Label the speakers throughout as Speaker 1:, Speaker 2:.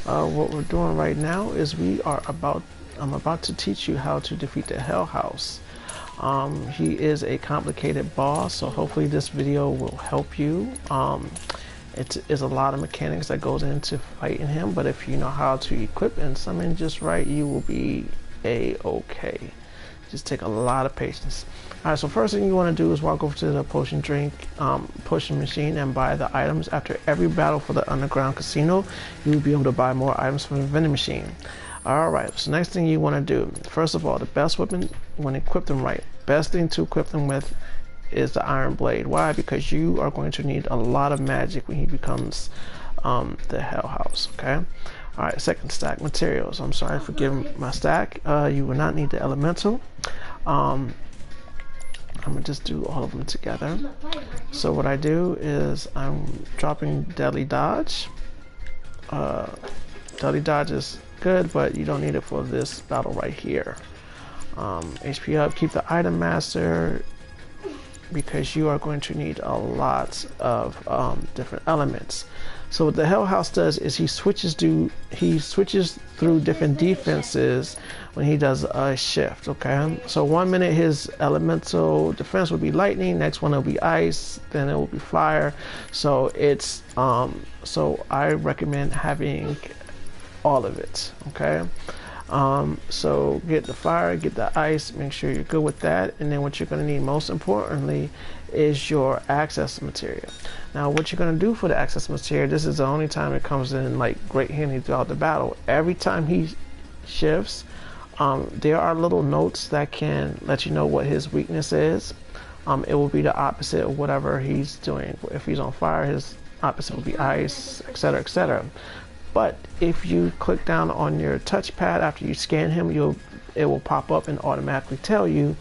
Speaker 1: What we're doing right now is I'm about to teach you how to defeat the Hell House. He is a complicated boss, so hopefully this video will help you. It is a lot of mechanics that goes into fighting him, but if you know how to equip and summon just right, you will be a-okay. Just take a lot of patience. Alright, so first thing you want to do is walk over to the potion machine and buy the items. After every battle for the underground casino, you will be able to buy more items from the vending machine. Alright, so next thing you want to do, first of all, the best weapon, when equip them right, best thing to equip them with is the Iron Blade. Why? Because you are going to need a lot of magic when he becomes the Hell House, okay? Alright, second stack, materials. I'm sorry for giving my stack. You will not need the elemental. I'm gonna just do all of them together. So what I do is I'm dropping Deadly Dodge. Deadly Dodge is good, but you don't need it for this battle right here. HP up, keep the Item Master, because you are going to need a lot of different elements. So what the Hell House does is he switches through different defenses when he does a shift, okay? So 1 minute his elemental defense will be lightning, next one will be ice, then it will be fire. So it's so I recommend having all of it, okay? So get the fire, get the ice, make sure you're good with that, and then what you're going to need most importantly is your access material. Now what you're going to do for the access material, this is the only time it comes in like great handy throughout the battle. Every time he shifts, there are little notes that can let you know what his weakness is. It will be the opposite of whatever he's doing. If he's on fire, his opposite will be ice, etc., etc. But if you click down on your touchpad after you scan him, it will pop up and automatically tell you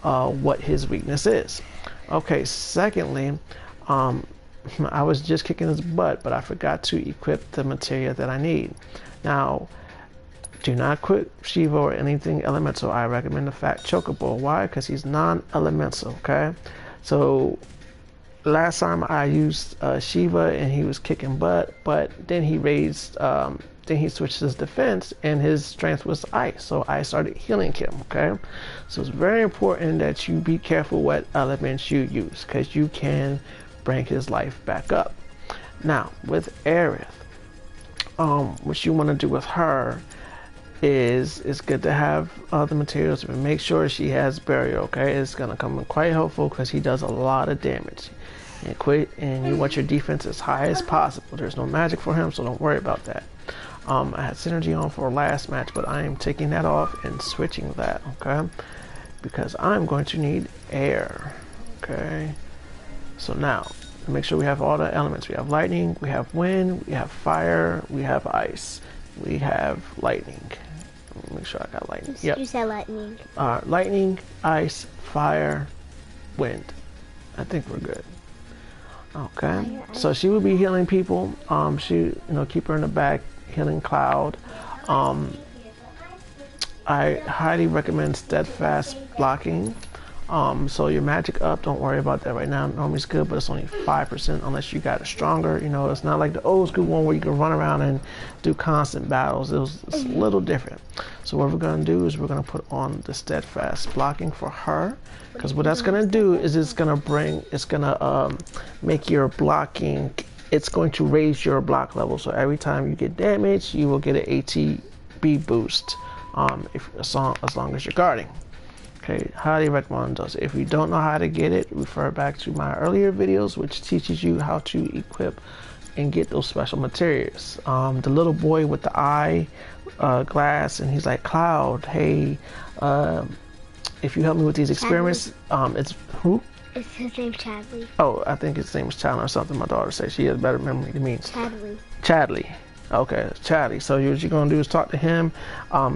Speaker 1: what his weakness is. Okay, secondly, I was just kicking his butt, but I forgot to equip the materia that I need. Now, do not equip Shiva or anything elemental. I recommend the Fat Chocobo. Why? Because he's non-elemental, okay? So last time I used Shiva and he was kicking butt, but then he switched his defense and his strength was ice, so I started healing him, okay? So it's very important that you be careful what elements you use, because you can bring his life back up. Now with Aerith, what you want to do with her is it's good to have the materials, but make sure she has barrier, okay? It's gonna come in quite helpful because he does a lot of damage. And you want your defense as high as possible. There's no magic for him, so don't worry about that. I had synergy on for last match, but I am taking that off and switching that, okay? Because I'm going to need air, okay? So now, make sure we have all the elements. We have lightning, we have wind, we have fire, we have ice, we have lightning. Make sure I got lightning. Yep.
Speaker 2: You said lightning.
Speaker 1: Lightning, ice, fire, wind. I think we're good. Okay, so she will be healing people. Keep her in the back, healing Cloud. I highly recommend steadfast blocking. So your magic up, don't worry about that right now. Normally it's good, but it's only 5% unless you got it stronger. You know, it's not like the old school one where you can run around and do constant battles. It's a little different. So what we're gonna do is we're gonna put on the steadfast blocking for her, because what that's gonna do is it's gonna make your blocking. It's going to raise your block level. So every time you get damaged, you will get an ATB boost. As long as you're guarding. Okay, highly recommend those. If you don't know how to get it, refer back to my earlier videos, which teaches you how to equip and get those special materials. The little boy with the eye glass, and he's like, Cloud, hey, if you help me with these experiments, it's who?
Speaker 2: Is his name Chadley?
Speaker 1: Oh, I think his name is Chandler or something. My daughter says she has better memory than me.
Speaker 2: Chadley.
Speaker 1: Chadley. Okay, Chadley. So what you're gonna do is talk to him,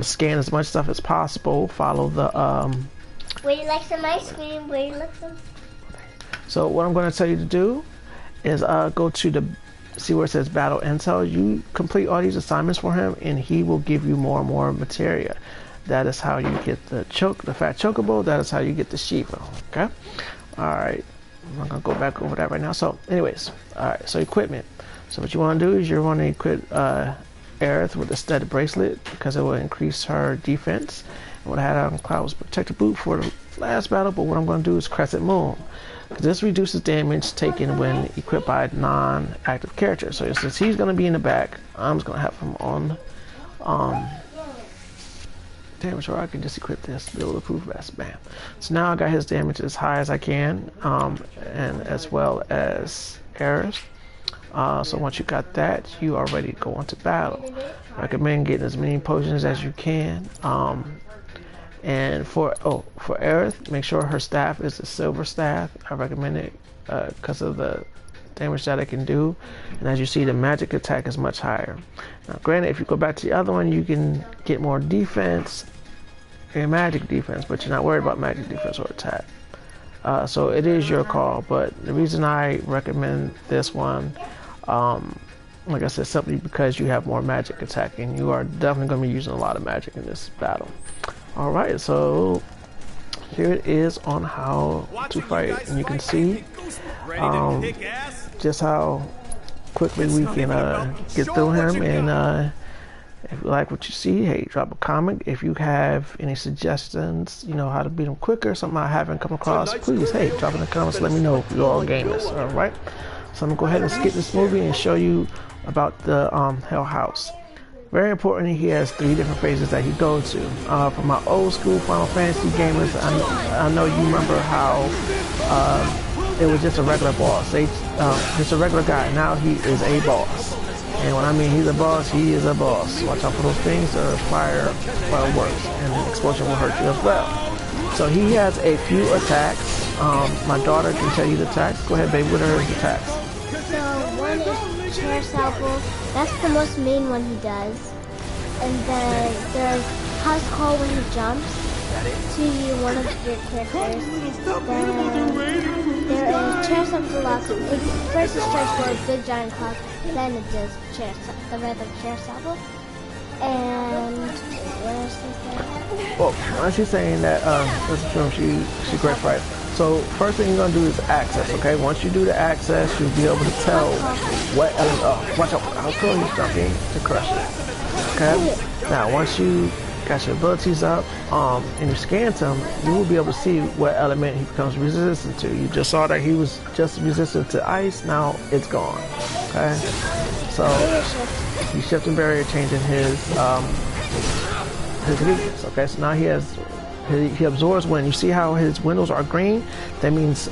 Speaker 1: scan as much stuff as possible, follow the
Speaker 2: Would you like some ice cream? Would you like some?
Speaker 1: So what I'm going to tell you to do is go to see where it says Battle Intel. You complete all these assignments for him, and he will give you more and more materia. That is how you get the Fat Chocobo. That is how you get the Shiva. Okay. All right. I'm not gonna go back over that right now. So, anyways, all right. So equipment. So what you want to do is you want to equip Aerith with the studded bracelet because it will increase her defense. And what I had on Cloud was protective boot for the last battle, but what I'm going to do is Crescent Moon. This reduces damage taken when equipped by non-active characters. So since he's going to be in the back, I'm just going to have him on damage, or I can just equip this bulletproof vest. Bam. So now I got his damage as high as I can, and as well as Aerith. So once you got that, you are ready to go into battle. Recommend getting as many potions as you can. And for Aerith, make sure her staff is a silver staff. I recommend it because of the damage that it can do. And as you see, the magic attack is much higher. Now, granted, if you go back to the other one, you can get more defense and magic defense, but you're not worried about magic defense or attack. So it is your call. But the reason I recommend this one, like I said, simply because you have more magic attack, and you are definitely going to be using a lot of magic in this battle. Alright, so here it is on how to fight, and you can see just how quickly we can get through him. And if you like what you see, hey, drop a comment. If you have any suggestions, you know, how to beat him quicker, something I haven't come across, please, hey, drop in the comments, let me know if you're all gamers. Alright, so I'm gonna go ahead and skip this movie and show you about the Hell House. Very important, he has 3 different phases that he goes to. For my old school Final Fantasy gamers, I know you remember how it was just a regular boss. Just a regular guy. Now he is a boss. And when I mean he's a boss, he is a boss. Watch out for those things, or fireworks, and an explosion will hurt you as well. So he has a few attacks. My daughter can tell you the attacks. Go ahead, baby, what are his attacks?
Speaker 2: So one is chair salvo. That's the most main one he does. And then there's house call when he jumps to one of your characters. Then there is chair salvo lock. First it starts with a big giant clock. Then it does the regular chair salvo. And what else is there?
Speaker 1: Well, when she's saying that, listen to him, she great right. So first thing you're gonna do is access, okay? Once you do the access, you'll be able to tell what element. Watch out! I'll throw you something to crush it. Okay. Now once you got your abilities up, and you scanned him, you will be able to see what element he becomes resistant to. You just saw that he was just resistant to ice. Now it's gone. Okay. So he's shifting barrier, changing his weakness. Okay. So now he absorbs wind. You see how his windows are green? That means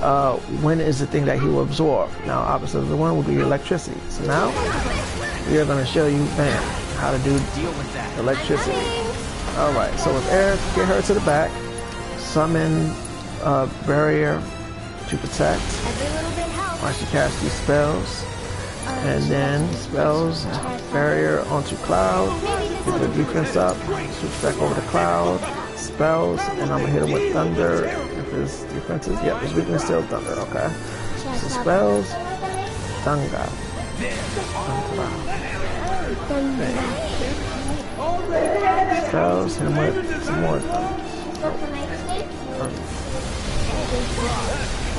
Speaker 1: wind is the thing that he will absorb. Now, opposite of the wind will be electricity. So now we are going to show you, bam, how to do electricity. All right. So with Aerith, get her to the back. Summon barrier to protect. Once you cast these spells, and then spells barrier onto Cloud. Get your defense up. Switch back over to Cloud. Spells, and I'm gonna hit him with thunder. If his defense is, yep, his weakness is still thunder. Okay. So spells, thunder. Spells, hit him with some more thunder.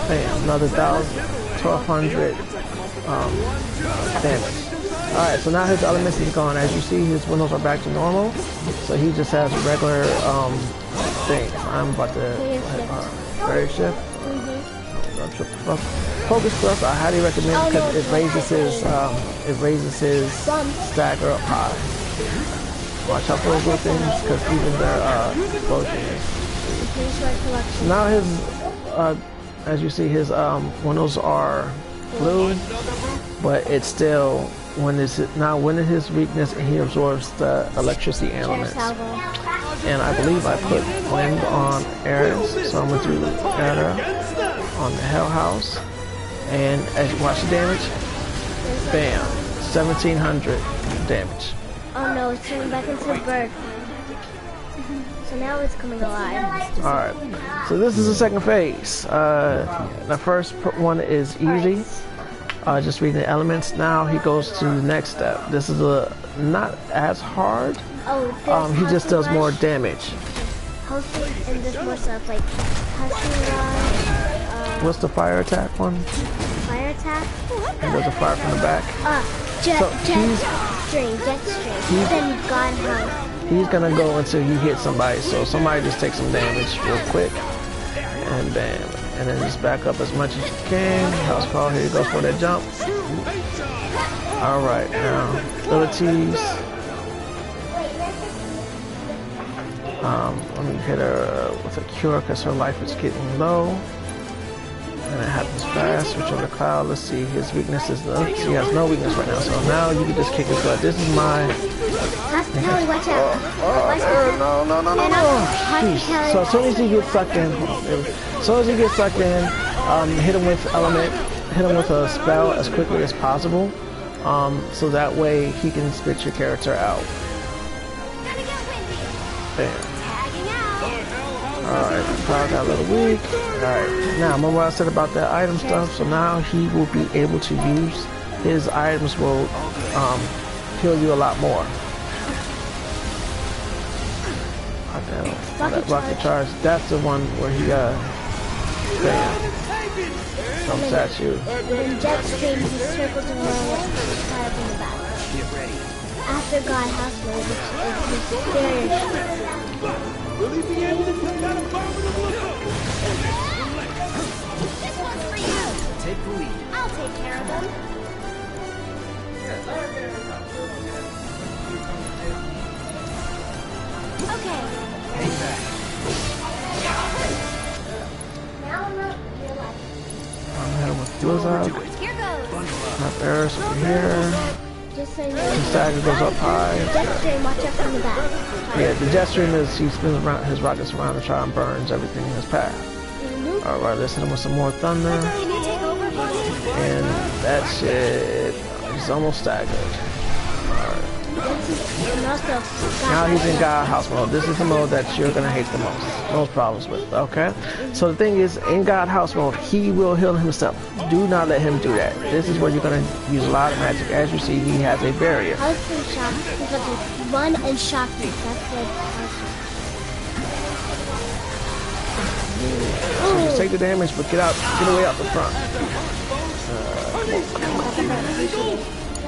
Speaker 1: Bam, another 1,200 damage. Alright, so now his elements is gone. As you see, his windows are back to normal. So he just has regular things. I'm about to barrier shift. Focus Plus, I highly recommend because it raises his stagger up high. Watch out for those little things because even their explosion is. Now his as you see, his windows are blue, but it's still when his weakness, and he absorbs the electricity elements. And I believe I put wind on Aerith, so I'm gonna do Aerith on the Hell House. And as you watch the damage, bam, 1,700 damage.
Speaker 2: Oh no, it's turning back into a bird. So now it's coming alive.
Speaker 1: Alright, so this is the second phase. The first one is easy. Just reading the elements. Now he goes to the next step. This is not as hard. He just does more damage.
Speaker 2: And there's more stuff like
Speaker 1: what's the fire attack one?
Speaker 2: Fire attack?
Speaker 1: And there's a fire from the back.
Speaker 2: Jetstream. Then God House.
Speaker 1: He's gonna go until he hits somebody, so somebody just take some damage real quick. And bam. And then just back up as much as you can. House call, here you go for that jump. Alright, now abilities. Let me hit her with a cure because her life is getting low. And it happens fast. Switch over to Cloud. Let's see, his weakness is he has no weakness right now. So now you can just kick his butt. This is my
Speaker 2: Hospitality, watch out.
Speaker 1: no. Jeez. So as soon as he gets sucked in, hit him with element, hit him with a spell as quickly as possible, so that way he can spit your character out. Bam. Alright, Cloud got a little weak. Alright, now remember what I said about that item stuff? So now he will be able to use his items will heal you a lot more. That rocket charge, that's the one where he bam, jumps at you.
Speaker 2: In Jetstream, he circles around with fire from the back. After God House mode, which is his barrier.
Speaker 3: Will he be able to take that abominable look?
Speaker 4: This one's for you.
Speaker 3: Take the lead.
Speaker 4: I'll take care of them. Okay.
Speaker 3: Hang back.
Speaker 1: I'm heading with Blizzard.
Speaker 4: Here goes.
Speaker 1: Not Eris over here.
Speaker 2: Just so you know.
Speaker 1: The stagger goes up high.
Speaker 2: Jetstream, watch out from the back.
Speaker 1: Yeah, the Jetstream is he spins around his rockets around and try and burns everything in his path. Alright, let's hit him with some more thunder.
Speaker 4: Can you take over for me?
Speaker 1: And that shit is almost staggered. Alright.
Speaker 2: And also,
Speaker 1: Now he's in God House mode. This is the mode that you're gonna hate the most problems with, okay? So the thing is, in God House mode, he will heal himself. Do not let him do that. This is where you're gonna use a lot of magic. As you see, he has a barrier.
Speaker 2: I was pretty shocked. He's about to run and shock me. That's good.
Speaker 1: So just take the damage, but get away out the front.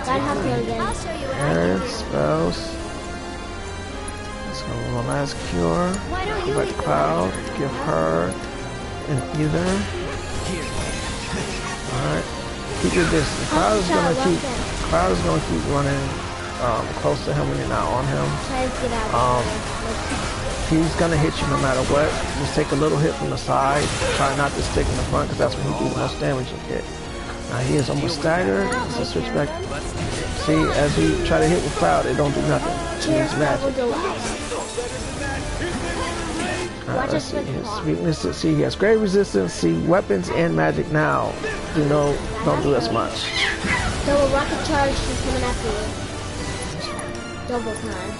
Speaker 2: God House mode again.
Speaker 4: I'll show you what I
Speaker 1: And spells. Let's go with my last cure.
Speaker 4: Why don't you
Speaker 1: Go back
Speaker 4: leave
Speaker 1: to
Speaker 4: the
Speaker 1: Cloud. Give her an either. Alright. Keep your distance. Cloud is gonna keep running close to him when you're not on him.
Speaker 2: Try to get out.
Speaker 1: He's gonna hit you no matter what. Just take a little hit from the side. Try not to stick in the front because that's when he do the most damage you get. Now he is almost staggered. So switch back. See, as you try to hit with Cloud, it don't do nothing. It's magic. Alright, let's see his weaknesses. See, he has great resistance. See, weapons and magic now don't do as much.
Speaker 2: Double rocket charge is coming after you. Double time.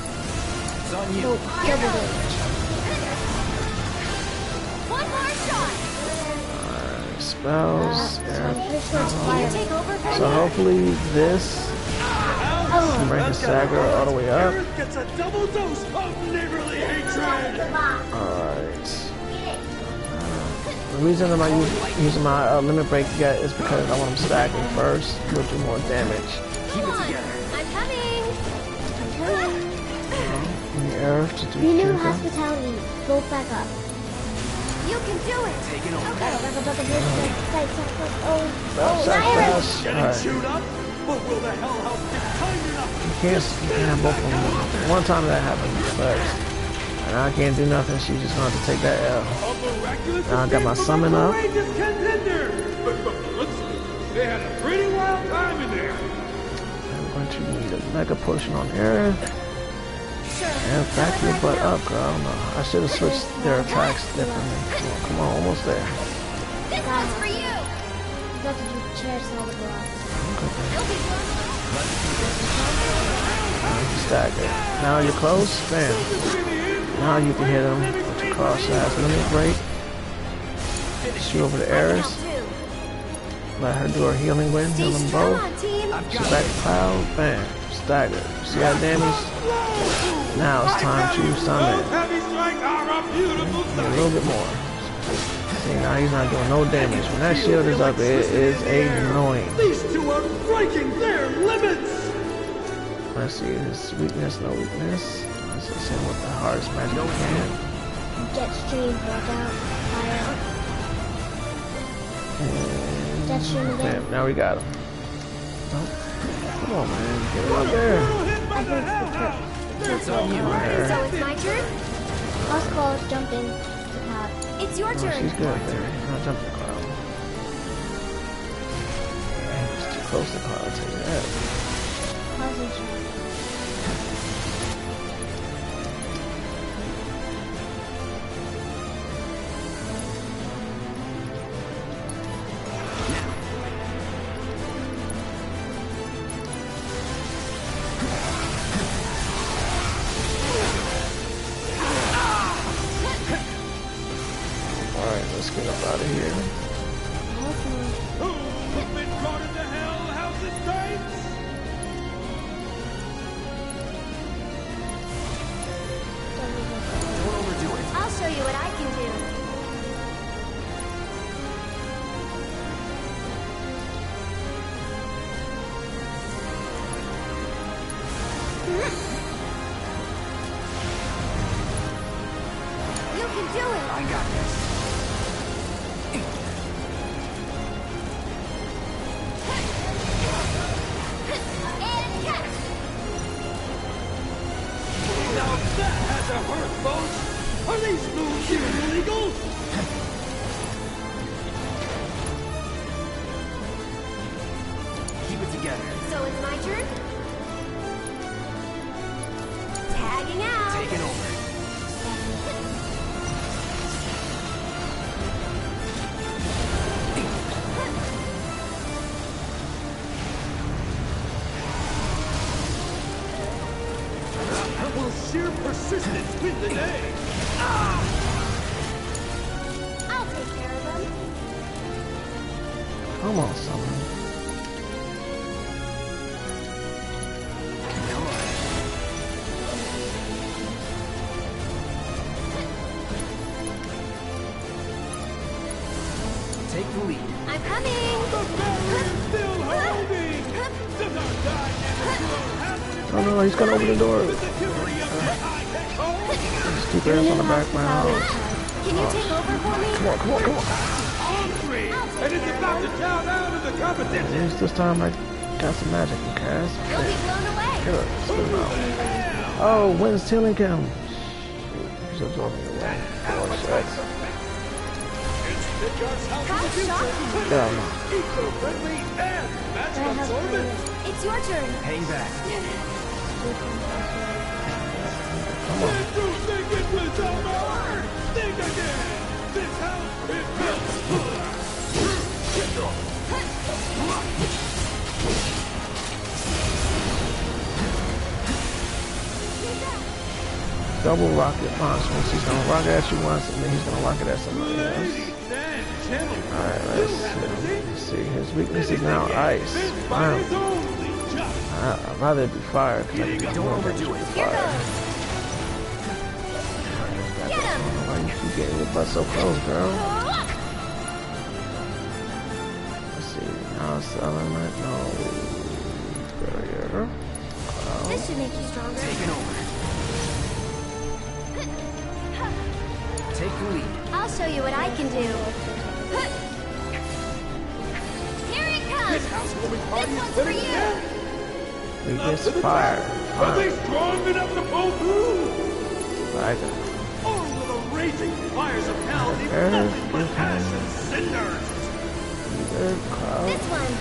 Speaker 2: Double damage.
Speaker 4: One more shot.
Speaker 1: Spells.
Speaker 4: Can you take over for
Speaker 1: So
Speaker 4: me?
Speaker 1: hopefully this can bring his stagger all the way up.
Speaker 3: Eris gets a double dose of neighborly hatred.
Speaker 1: Alright. The reason I'm not using my limit break yet is because I want him stacking first. He'll do more damage.
Speaker 4: Come on. I'm coming.
Speaker 1: In the air to do
Speaker 2: Renew
Speaker 1: Kinka.
Speaker 2: hospitality. Go back up.
Speaker 4: You can do it.
Speaker 3: Taking over.
Speaker 2: Back up. Oh,
Speaker 1: Fast.
Speaker 3: Getting
Speaker 1: Alright.
Speaker 3: chewed up? But will the Hell House be kind enough?
Speaker 1: You can't have both of them. One time that happened, but and I can't do nothing. She's just going to have to take that L.
Speaker 3: A miraculous
Speaker 1: Now I got my
Speaker 3: escape
Speaker 1: summon
Speaker 3: from a
Speaker 1: up.
Speaker 3: courageous contender. But let's see. They had a pretty wild time in there.
Speaker 1: I'm going to need a mega potion on air.
Speaker 4: Sure.
Speaker 1: And back your butt up, girl. No, I should have switched their attacks differently. Come on, almost there.
Speaker 4: This one's for you.
Speaker 2: you got to do chair salad block.
Speaker 4: You'll be fun.
Speaker 1: Stagger. Now you're close. Bam. Now you can hit him with your cross ass limit break. Shoot over the Eris. Let her do her healing wind. Heal them
Speaker 4: Come
Speaker 1: both.
Speaker 4: on, team.
Speaker 1: Shoot back to Cloud. Bam. Stagger. See that damage? Now it's time to summon.
Speaker 3: Those heavy strike are a beautiful
Speaker 1: A
Speaker 3: sight.
Speaker 1: little bit more. See, now he's not doing no damage. When that shield is up, it is annoying.
Speaker 3: These two are breaking their limits.
Speaker 1: Let's see, his weakness, no weakness. Let's just hit him with the hardest magic we can.
Speaker 2: Jet stream, breakout, fire.
Speaker 1: And
Speaker 2: Jet stream again.
Speaker 1: bam, now we got him. Nope. Come on, man, get it up there.
Speaker 2: I think it's the
Speaker 1: Alright.
Speaker 4: So it's my turn?
Speaker 2: House call is jumping to top.
Speaker 4: It's your
Speaker 1: Oh,
Speaker 4: turn.
Speaker 1: she's good there. He's not jumping cloud. He's too close to cloud, I'll tell you that.
Speaker 2: House is jumping.
Speaker 1: Alright, let's get up out of here.
Speaker 3: Who's been brought into hell? How's it taste?
Speaker 5: Don't overdo it.
Speaker 4: I'll show you what I can do. You can do it.
Speaker 5: I got this.
Speaker 4: And catch.
Speaker 3: Now that has a hurt, folks. Are these moves even illegal?
Speaker 5: Keep it together.
Speaker 4: So it's my turn? Tagging out.
Speaker 5: Taking over.
Speaker 3: Will sheer persistence win the day?
Speaker 4: I'll take care of them.
Speaker 1: Come on, someone.
Speaker 5: Come on. Take the lead.
Speaker 4: I'm coming.
Speaker 3: The barrier's still holding. Does our dynamic have
Speaker 1: Oh no, he's gonna open the door.
Speaker 3: the security of the high-tech home?
Speaker 1: Just keep your ass on the background.
Speaker 4: Can you take over for me?
Speaker 1: Come on, come on, come on.
Speaker 3: Hungry, and it's about to chow down to the competition.
Speaker 1: At least this time I got some magic in cast.
Speaker 4: You'll be blown away.
Speaker 1: Get up, spit him out. Oh, wind's tilling him. He's absorbing the wind. Oh, shit.
Speaker 4: How shocking.
Speaker 1: Get out of here.
Speaker 3: Eco-friendly and magic absorbent.
Speaker 4: It's your turn.
Speaker 5: Hang back.
Speaker 1: Come on.
Speaker 3: Did you think it was over? Think again. This house is built.
Speaker 1: Double rocket launch. Once he's gonna rocket at you once, and then he's gonna rocket at somebody else.
Speaker 3: Ladies and gentlemen,
Speaker 1: Alright, let's see. His weakness is now ice.
Speaker 3: this
Speaker 1: Wow.
Speaker 3: fight is only just.
Speaker 1: I'd rather it be fire, because I can do
Speaker 5: Don't
Speaker 1: more
Speaker 5: overdo
Speaker 1: damage with
Speaker 5: it.
Speaker 4: Here
Speaker 1: fire.
Speaker 4: goes. Get him.
Speaker 1: Why you keep getting your butt so close, girl? Let's see. Now it's element. No. Barrier.
Speaker 4: This should make you stronger.
Speaker 5: Taking over. Take the lead.
Speaker 4: I'll show you what I can do. Here it comes.
Speaker 3: This housewarming party
Speaker 4: This
Speaker 3: is
Speaker 4: one's for
Speaker 3: living
Speaker 4: you.
Speaker 3: again.
Speaker 1: Weakness fire.
Speaker 3: Are they
Speaker 1: Fire.
Speaker 3: strong enough to pull through?
Speaker 1: Like
Speaker 3: Or will the raging fires of hell leave
Speaker 1: Earth,
Speaker 3: nothing but
Speaker 1: give
Speaker 3: ash
Speaker 1: him-
Speaker 3: and cinders?
Speaker 1: either cloud.
Speaker 4: This one.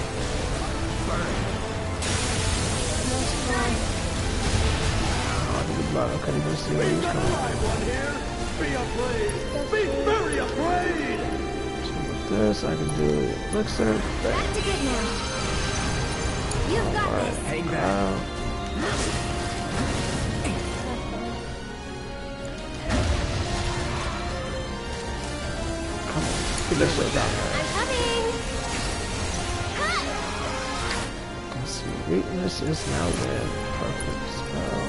Speaker 1: Oh, the blood. I couldn't even see where he
Speaker 3: We've
Speaker 1: was
Speaker 3: got a
Speaker 1: coming.
Speaker 3: live one here. Be afraid. Be very afraid.
Speaker 1: So with this, I can do elixir.
Speaker 4: Back to good now. You've got this.
Speaker 5: Hang back.
Speaker 1: Cloud. Come on. Get that shit down there.
Speaker 4: I'm coming. Ha!
Speaker 1: Let's see. Weakness is now dead. Perfect spell.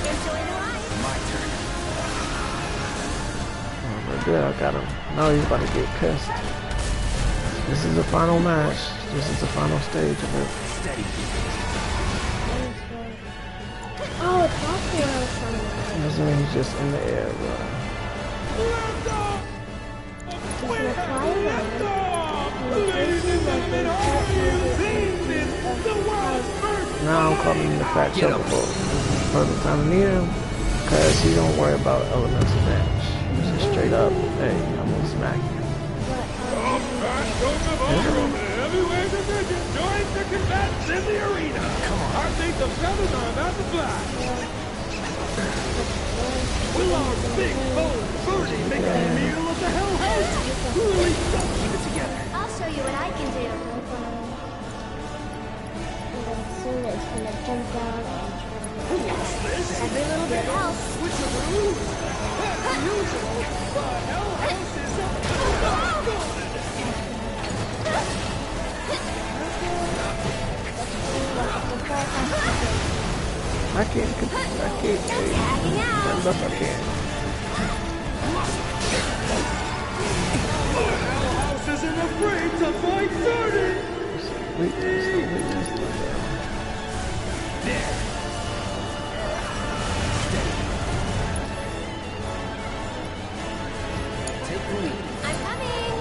Speaker 4: Enjoy the ride.
Speaker 5: My turn.
Speaker 1: Oh, we're good. I got him. Now he's about to get pissed. This is the final match. This is the final stage of it.
Speaker 5: Steady.
Speaker 2: Oh, it's not the one I was talking about.
Speaker 1: Doesn't mean he's just in the air, bro.
Speaker 2: He's gonna fly around.
Speaker 3: Ladies and gentlemen, are you seeing this? The world's first
Speaker 1: Now I'm calling him the Fat
Speaker 5: Get him.
Speaker 1: Chocobo. This is the perfect time to need him, because he don't worry about elemental damage. He's just straight up, hey, I'm gonna smack you.
Speaker 3: Heavyweight division joins the combatants in the arena. I think the feathers are about to fly. Will our big bold birdie make a meal of the hell house?
Speaker 5: Keep it together.
Speaker 4: I'll show you what I can do.
Speaker 2: And then soon it's gonna jump down and
Speaker 4: Every little bit helps.
Speaker 3: Which of the rules? As usual, the hell house is up.
Speaker 1: I can't, hey,
Speaker 4: Tagging out.
Speaker 1: stand up, I can't.
Speaker 3: Hell house isn't afraid to fight dirty.
Speaker 1: Weakness.
Speaker 5: There. Steady. Take the lead.
Speaker 4: I'm coming.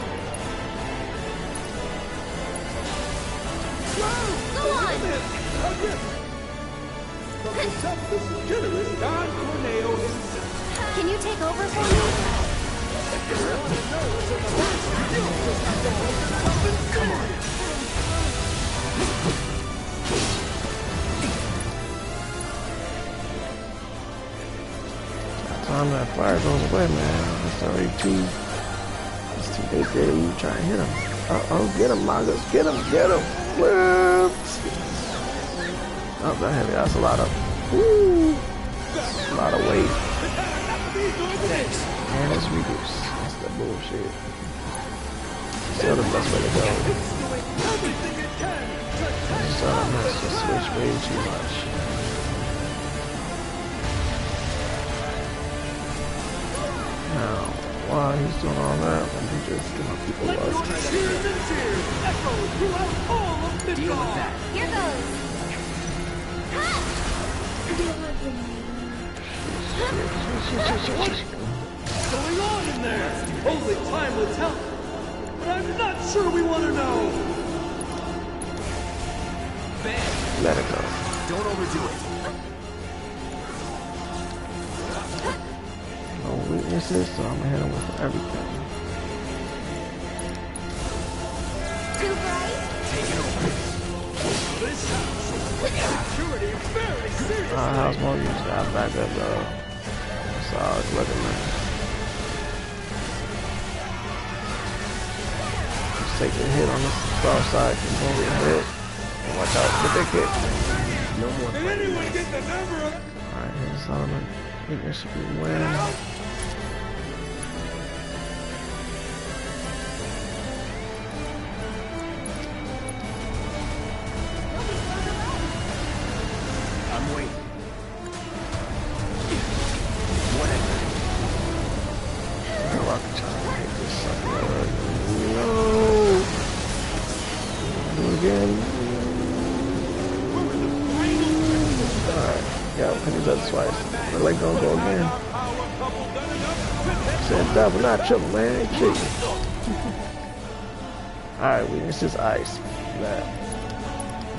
Speaker 4: Go on.
Speaker 3: From the selfless, generous Don Corneo himself.
Speaker 4: Can you take over for me?
Speaker 5: Come on.
Speaker 1: Time that fire goes away, man. It's already it's too late there. You try and hit him. Uh-oh, get him, Magus. Get him. Whoops. Oh, that heavy. That's a lot of, a lot of weight.
Speaker 5: Thanks.
Speaker 1: And it's reduced. That's the bullshit. Still the best way to go. Just just switch way too much. Now, while he's doing all that, let me just get my people lost.
Speaker 3: Cheers and cheers echo throughout all of
Speaker 5: Deal with
Speaker 3: Midgard.
Speaker 5: that.
Speaker 4: Here goes.
Speaker 3: What's going on in there? Only time will tell. But I'm not sure we want to know.
Speaker 5: Bang.
Speaker 1: Let it go.
Speaker 5: Don't overdo it.
Speaker 1: No weaknesses, so I'm gonna hit him with everything.
Speaker 4: Too bright.
Speaker 5: Take it over.
Speaker 3: This house, security very serious.
Speaker 1: How's more use that back up, though? That's all it's looking like. Just take the hit on the far side, and boom, get hit. And watch out for the kick.
Speaker 5: No more
Speaker 3: Did
Speaker 5: playing.
Speaker 3: anyone get the number of...
Speaker 1: Alright, here's Solomon. Weakness should be win.
Speaker 5: I'm waiting. Whatever.
Speaker 1: Rocket time. I hate this sucker. No! Do it again. Alright, yeah, I think that's twice. My leg gonna go again. Said double, not triple, man. Chicken. Alright, weakness is ice. That.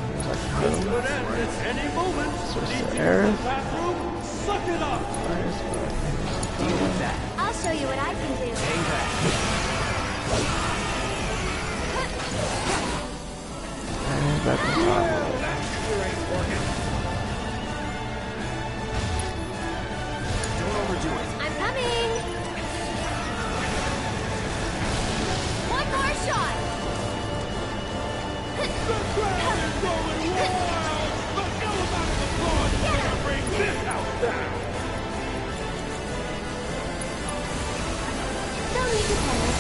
Speaker 1: Here's like a
Speaker 3: Could end at any moment.
Speaker 1: Switch
Speaker 3: Need
Speaker 1: to
Speaker 3: to
Speaker 1: air.
Speaker 3: use the bathroom? Suck it up.
Speaker 5: Deal with that.
Speaker 4: I'll show you what I can do.
Speaker 5: Hang back.
Speaker 1: And back to top.
Speaker 5: Don't overdo it.
Speaker 4: I'm coming. One more shot.
Speaker 3: The crowd is going wild. But no amount of applause is gonna bring this house down.
Speaker 4: Don't need to panic.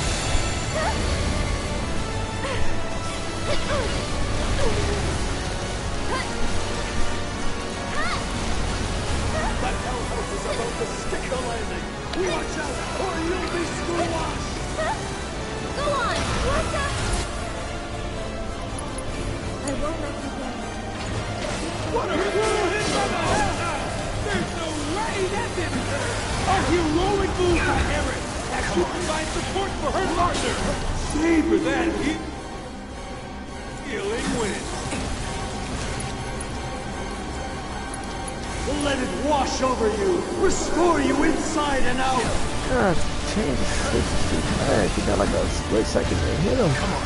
Speaker 3: That hell house is about to stick the landing. Watch out, or you'll be squashed.
Speaker 4: Go on. What the?
Speaker 3: What a brutal hit by the head! There's no way that didn't hurt! A heroic move by Aaron! That should provide support for her partner! Savor that healing wind! Let it wash over you! Restore you inside and out!
Speaker 1: God, change is too fast. You got like a split second to hit him.
Speaker 5: Come on.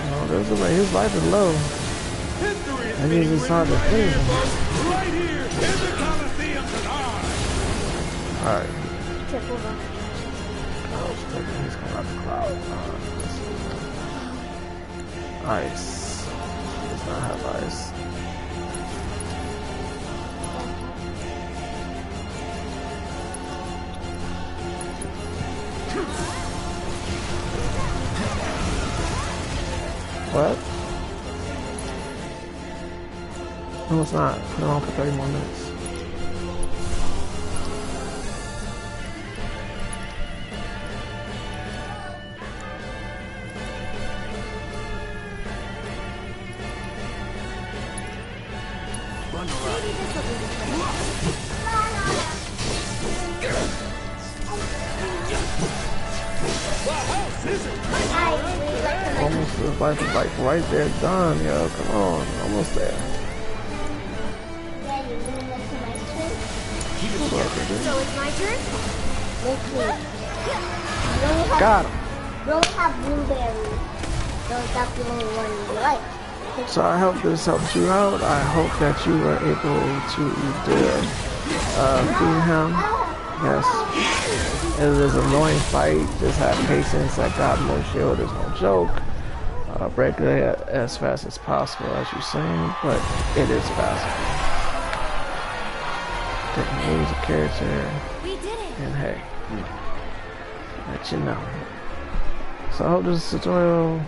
Speaker 1: No, there's a way. His life is low.
Speaker 3: History is
Speaker 1: I
Speaker 3: being
Speaker 1: think it's
Speaker 3: written
Speaker 1: hard to
Speaker 3: right
Speaker 1: finish
Speaker 3: here,
Speaker 1: him.
Speaker 3: folks! Right here in the Coliseum tonight!
Speaker 1: Alright.
Speaker 2: Triple back.
Speaker 1: I was thinking he's coming out the cloud. Ice. He does not have ice. What? No, it's not. Put it on for 30 more minutes.
Speaker 4: Maybe this will be the trick.
Speaker 1: Almost his life is like right there done, yo. Come on. Almost there.
Speaker 2: Daddy, you wanna make some ice cream?
Speaker 4: So it's my turn?
Speaker 2: Let's see. You only have,
Speaker 1: Got him.
Speaker 2: you only have blueberries. So that's the only one you like.
Speaker 1: So I hope this helps you out. I hope that you were able to beat him. Yes. It is an annoying fight. Just have patience. I got more shield. There's no joke. Break it as fast as possible, as you're saying, but it is fast. Didn't lose a character.
Speaker 4: We did it.
Speaker 1: And hey, let you know. So I hope this tutorial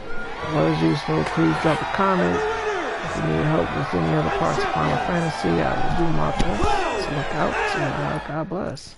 Speaker 1: was useful. Please drop a comment. If you need help with any other parts of Final Fantasy, I will do my best. So look out. God bless.